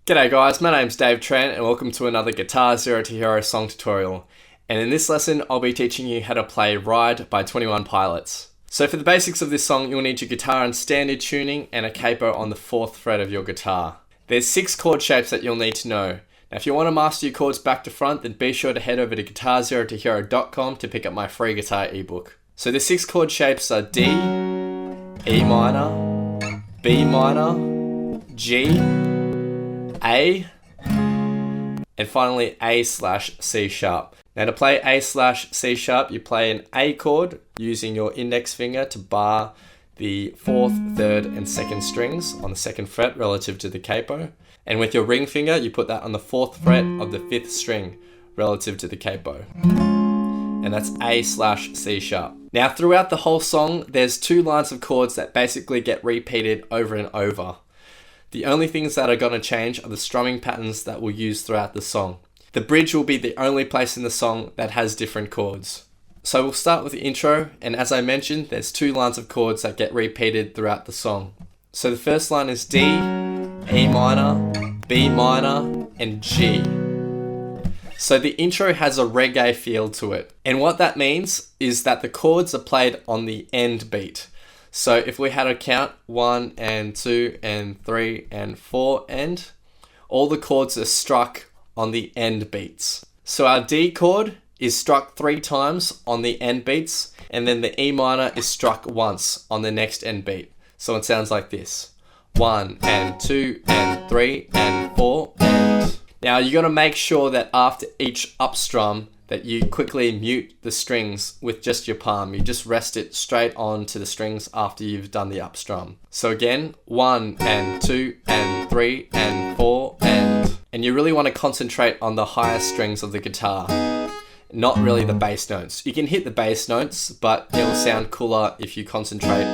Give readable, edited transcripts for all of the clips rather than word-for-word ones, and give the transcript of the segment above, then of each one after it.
G'day guys, my name's Dave Trent and welcome to another GuitarZero2Hero song tutorial. And in this lesson, I'll be teaching you how to play Ride by 21 Pilots. So for the basics of this song, you'll need your guitar in standard tuning and a capo on the 4th fret of your guitar. There's 6 chord shapes that you'll need to know. Now if you want to master your chords back to front, then be sure to head over to GuitarZero2Hero.com to pick up my free guitar ebook. So the 6 chord shapes are D, E minor, B minor, G, A, and finally A/C sharp. Now to play A/C sharp, you play an A chord using your index finger to bar the 4th, 3rd, and 2nd strings on the 2nd fret relative to the capo. And with your ring finger, you put that on the 4th fret of the 5th string relative to the capo. And that's A/C sharp. Now throughout the whole song, there's 2 lines of chords that basically get repeated over and over. The only things that are going to change are the strumming patterns that we'll use throughout the song. The bridge will be the only place in the song that has different chords. So we'll start with the intro, and as I mentioned, there's 2 lines of chords that get repeated throughout the song. So the first line is D, E minor, B minor, and G. So the intro has a reggae feel to it. And what that means is that the chords are played on the end beat. So if we had a count 1 and 2 and 3 and 4 and, all the chords are struck on the end beats. So our D chord is struck 3 times on the end beats, and then the E minor is struck once on the next end beat. So it sounds like this. 1 and 2 and 3 and 4 and. Now you got to make sure that after each up strum that you quickly mute the strings with just your palm. You just rest it straight onto the strings after you've done the up strum. So again, 1 and 2 and 3 and 4 and. And you really want to concentrate on the highest strings of the guitar, not really the bass notes. You can hit the bass notes, but it will sound cooler if you concentrate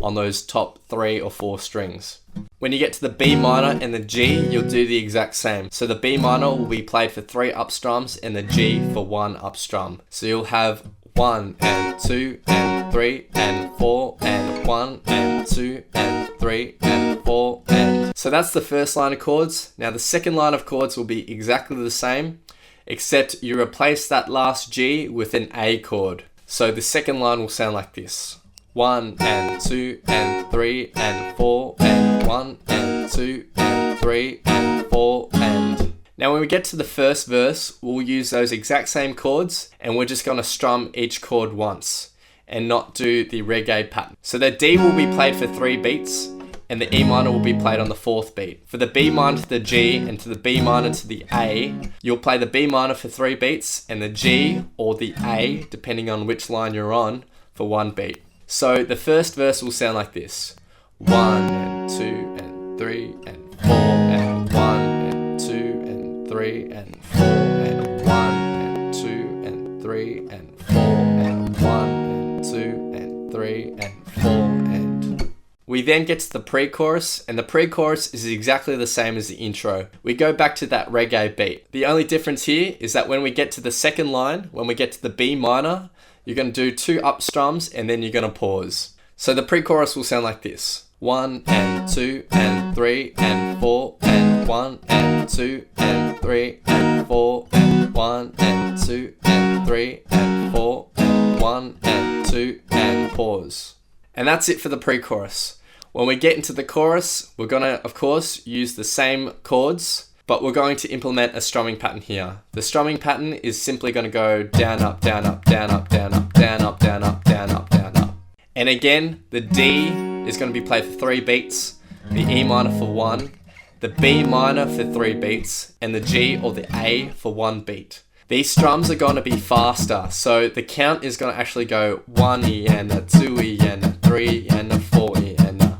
on those top 3 or 4 strings. When you get to the B minor and the G, you'll do the exact same. So the B minor will be played for 3 up strums and the G for 1 up strum. So you'll have 1 and 2 and 3 and 4 and 1 and 2 and 3 and 4 and. So that's the first line of chords. Now the second line of chords will be exactly the same, except you replace that last G with an A chord. So the second line will sound like this. 1 and 2 and 3 and 4 and 1 and 2 and 3 and 4 and. Now when we get to the first verse, we'll use those exact same chords and we're just going to strum each chord once and not do the reggae pattern. So the D will be played for 3 beats and the E minor will be played on the 4th beat. For the B minor to the G and to the B minor to the A, you'll play the B minor for 3 beats and the G or the A, depending on which line you're on, for 1 beat. So the first verse will sound like this. 1 and 2 and 3 and 4 and 1 and 2 and 3 and 4 and 1 and 2 and 3 and 4 and 1 and 2 and 3 and 4 and. We then get to the pre-chorus, and the pre-chorus is exactly the same as the intro. We go back to that reggae beat. The only difference here is that when we get to the second line, when we get to the B minor, you're going to do 2 up strums and then you're going to pause. So the pre-chorus will sound like this. 1 and 2 and 3 and 4 and 1 and 2 and 3 and 4 and 1 and 2 and 3 and 4 and 1 and 2 and pause. And that's it for the pre-chorus. When we get into the chorus, we're going to, of course, use the same chords, but we're going to implement a strumming pattern here. The strumming pattern is simply going to go down, up, down, up, down, up, down, up, down, up, down, up, down, up, down, up. And again, the D is going to be played for 3 beats, the E minor for 1, the B minor for 3 beats, and the G or the A for 1 beat. These strums are going to be faster, so the count is going to actually go 1 E and a 2 E and a 3 E and a 4 E and a.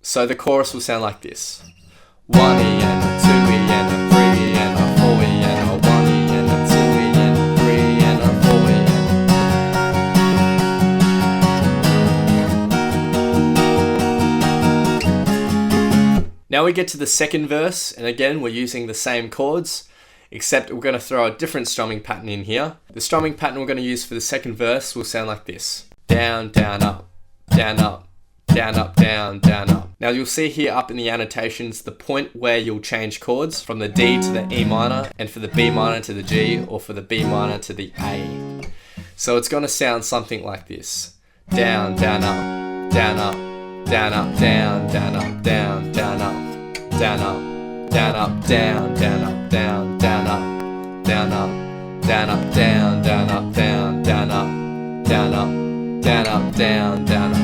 So the chorus will sound like this. 1 E and a 2 E and a 3 E and a 4 E and a 1 E and a 2 E and a 3 E and a 4 E and. Now we get to the second verse, and again we're using the same chords, except we're going to throw a different strumming pattern in here. The strumming pattern we're going to use for the second verse will sound like this. Down, down, up, down, up, down, up, down, down, up. Now you'll see here up in the annotations the point where you'll change chords from the D to the E minor, and for the B minor to the G, or for the B minor to the A. So it's going to sound something like this. Down, down, up, down, up, down, up, down, down, up, down, down, up, down, up, down, up, down, down, up, down, down, up, down, up, down, up, down, down, up, down, down, up, down, up, down, up, down, down, up.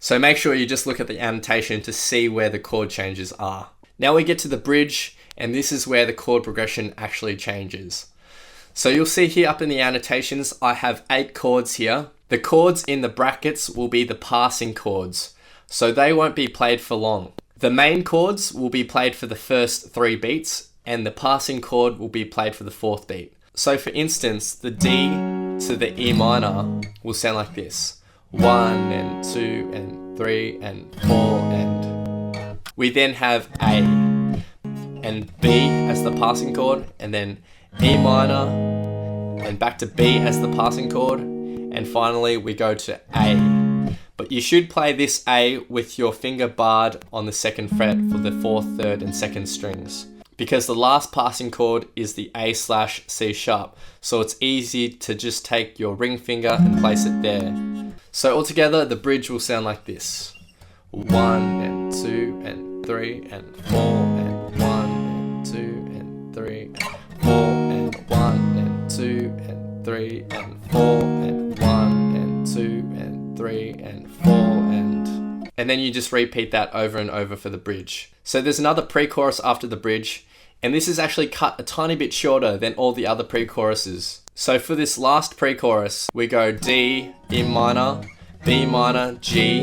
So make sure you just look at the annotation to see where the chord changes are. Now we get to the bridge, and this is where the chord progression actually changes. So you'll see here up in the annotations, I have 8 chords here. The chords in the brackets will be the passing chords, so they won't be played for long. The main chords will be played for the first 3 beats, and the passing chord will be played for the 4th beat. So for instance, the D to the E minor will sound like this. 1 and 2 and 3 and 4 and... We then have A and B as the passing chord, and then E minor, and back to B as the passing chord, and finally we go to A. But you should play this A with your finger barred on the 2nd fret for the 4th, 3rd and 2nd strings, because the last passing chord is the A/C sharp, so it's easy to just take your ring finger and place it there. So altogether the bridge will sound like this. 1 and 2 and 3 and 4 and 1 and 2 and 3 and 4 and 1 and 2 and 3 and 4 and 1 and 2 and 3 and 4 and then you just repeat that over and over for the bridge. So there's another pre-chorus after the bridge, and this is actually cut a tiny bit shorter than all the other pre-choruses. So for this last pre-chorus, we go D, E minor, B minor, G,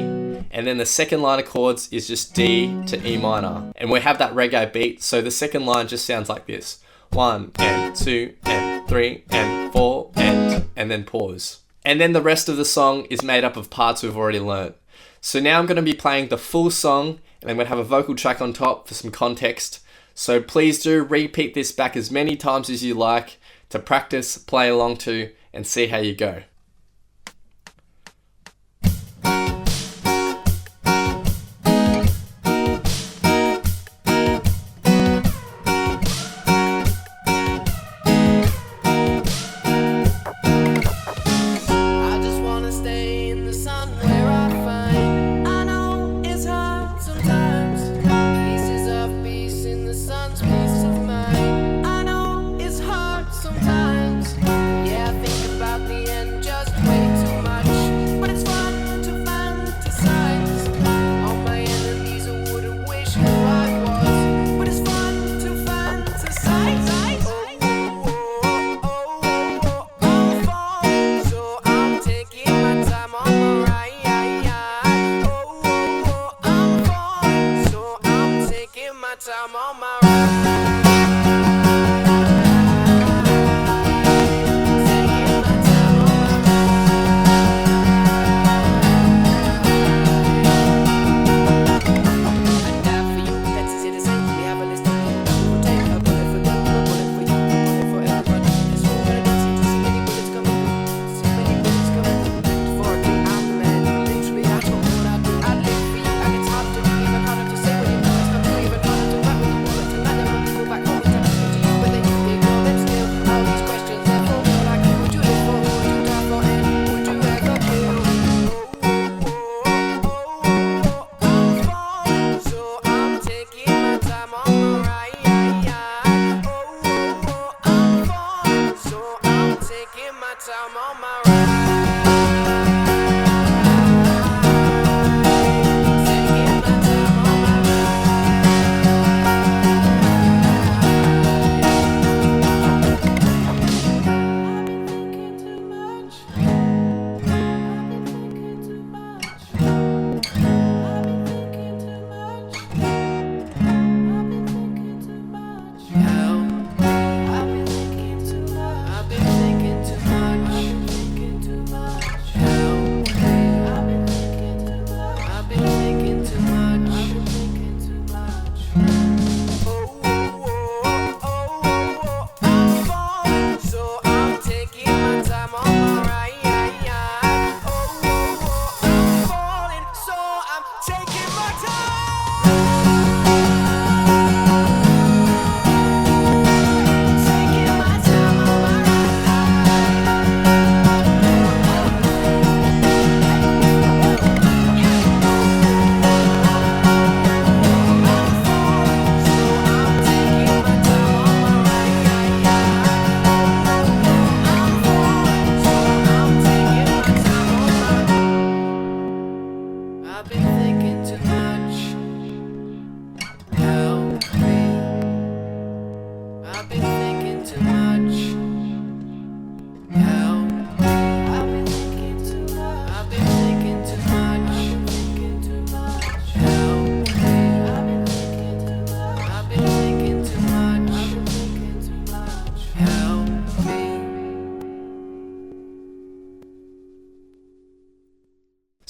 and then the second line of chords is just D to E minor. And we have that reggae beat, so the second line just sounds like this. 1 and 2 and 3 and 4 and then pause. And then the rest of the song is made up of parts we've already learnt. So now I'm going to be playing the full song, and I'm going to have a vocal track on top for some context. So please do repeat this back as many times as you like to practice, play along to, and see how you go.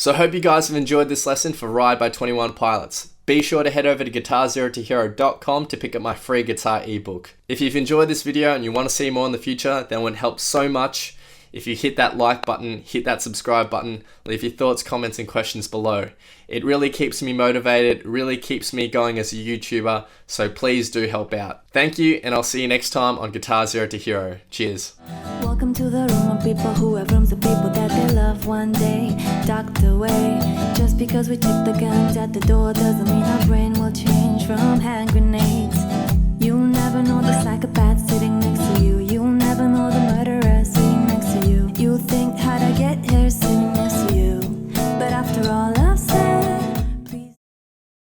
So I hope you guys have enjoyed this lesson for Ride by 21 Pilots. Be sure to head over to GuitarZero2Hero.com to pick up my free guitar ebook. If you've enjoyed this video and you want to see more in the future, then it would help so much if you hit that like button, hit that subscribe button, leave your thoughts, comments and questions below. It really keeps me motivated, it really keeps me going as a YouTuber, so please do help out. Thank you, and I'll see you next time on Guitar Zero to Hero. Cheers. Welcome to the room of people who have rooms of people that they love one day docked away. Just because we check the guns at the door doesn't mean our brain will change from hand grenades.